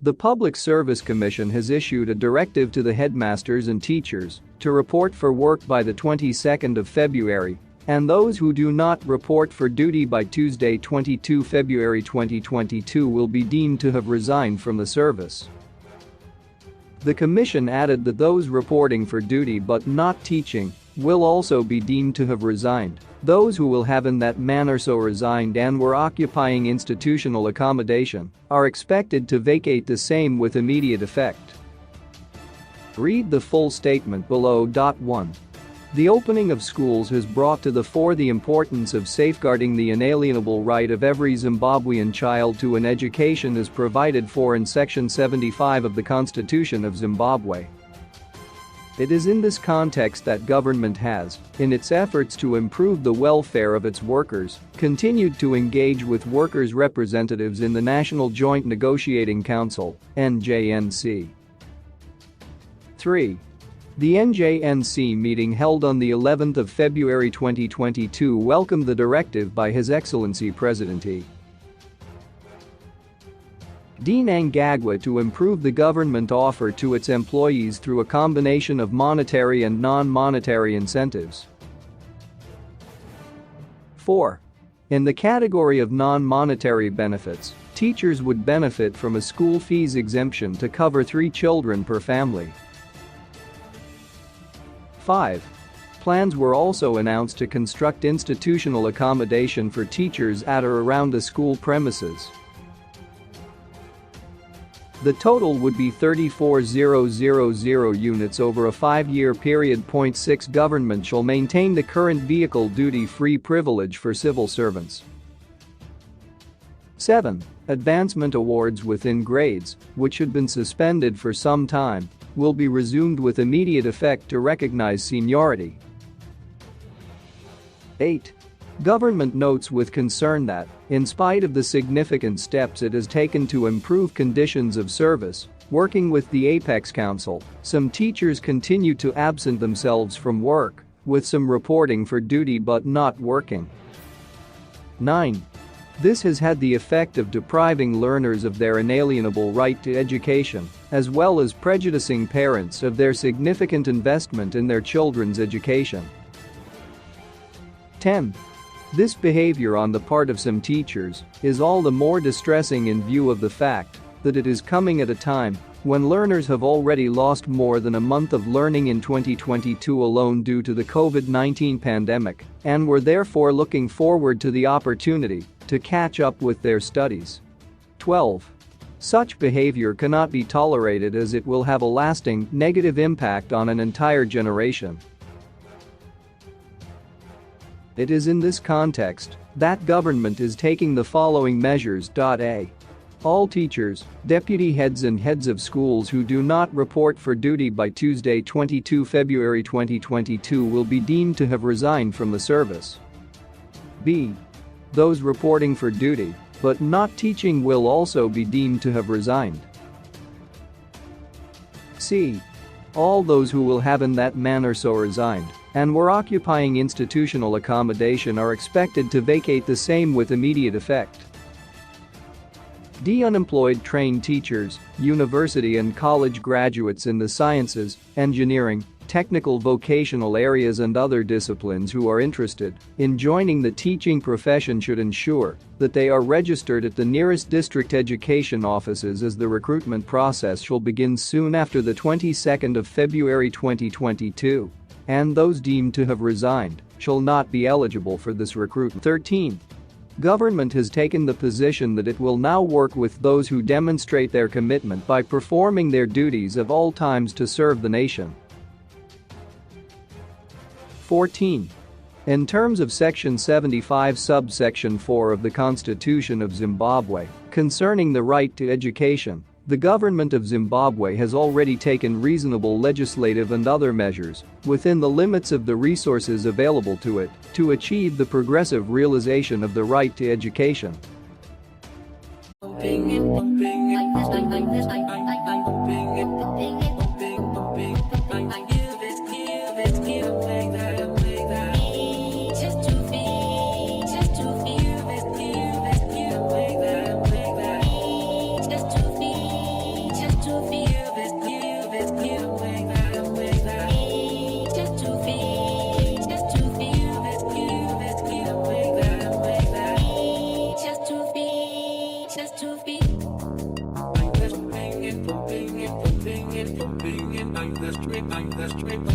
The Public Service Commission has issued a directive to the headmasters and teachers to report for work by the 22nd of February, and those who do not report for duty by Tuesday 22 February 2022 will be deemed to have resigned from the service. The commission added that those reporting for duty but not teaching will also be deemed to have resigned. Those who will have in that manner so resigned and were occupying institutional accommodation are expected to vacate the same with immediate effect. Read the full statement below. 1. The opening of schools has brought to the fore the importance of safeguarding the inalienable right of every Zimbabwean child to an education as provided for in Section 75 of the Constitution of Zimbabwe. It is in this context that government has, in its efforts to improve the welfare of its workers, continued to engage with workers' representatives in the National Joint Negotiating Council (NJNC). 3. The NJNC meeting held on the 11th of February 2022 welcomed the directive by His Excellency President E. D. Mnangagwa to improve the government offer to its employees through a combination of monetary and non-monetary incentives. 4. In the category of non-monetary benefits, teachers would benefit from a school fees exemption to cover 3 children per family. 5. Plans were also announced to construct institutional accommodation for teachers at or around the school premises. The total would be 34,000 units over a 5-year period. 6. Government shall maintain the current vehicle duty-free privilege for civil servants. 7. Advancement awards within grades, which had been suspended for some time, will be resumed with immediate effect to recognize seniority. 8. Government notes with concern that, in spite of the significant steps it has taken to improve conditions of service, working with the Apex Council, some teachers continue to absent themselves from work, with some reporting for duty but not working. 9. This has had the effect of depriving learners of their inalienable right to education, as well as prejudicing parents of their significant investment in their children's education. 10. This behavior on the part of some teachers is all the more distressing in view of the fact that it is coming at a time when learners have already lost more than a month of learning in 2022 alone due to the COVID-19 pandemic and were therefore looking forward to the opportunity to catch up with their studies. 12. Such behavior cannot be tolerated as it will have a lasting, negative impact on an entire generation. It is in this context that government is taking the following measures. A. All teachers, deputy heads and heads of schools who do not report for duty by Tuesday 22 February 2022 will be deemed to have resigned from the service. B. Those reporting for duty but not teaching will also be deemed to have resigned. C. All those who will have in that manner so resigned and were occupying institutional accommodation are expected to vacate the same with immediate effect. D. Unemployed trained teachers, university and college graduates in the sciences, engineering, technical vocational areas and other disciplines who are interested in joining the teaching profession should ensure that they are registered at the nearest district education offices, as the recruitment process shall begin soon after the 22nd of February 2022. And those deemed to have resigned shall not be eligible for this recruitment. 13. Government has taken the position that it will now work with those who demonstrate their commitment by performing their duties of all times to serve the nation. 14. In terms of Section 75 subsection 4 of the Constitution of Zimbabwe, concerning the right to education, the government of Zimbabwe has already taken reasonable legislative and other measures, within the limits of the resources available to it, to achieve the progressive realization of the right to education. to be. I'm the string, I'm the string, I'm the string.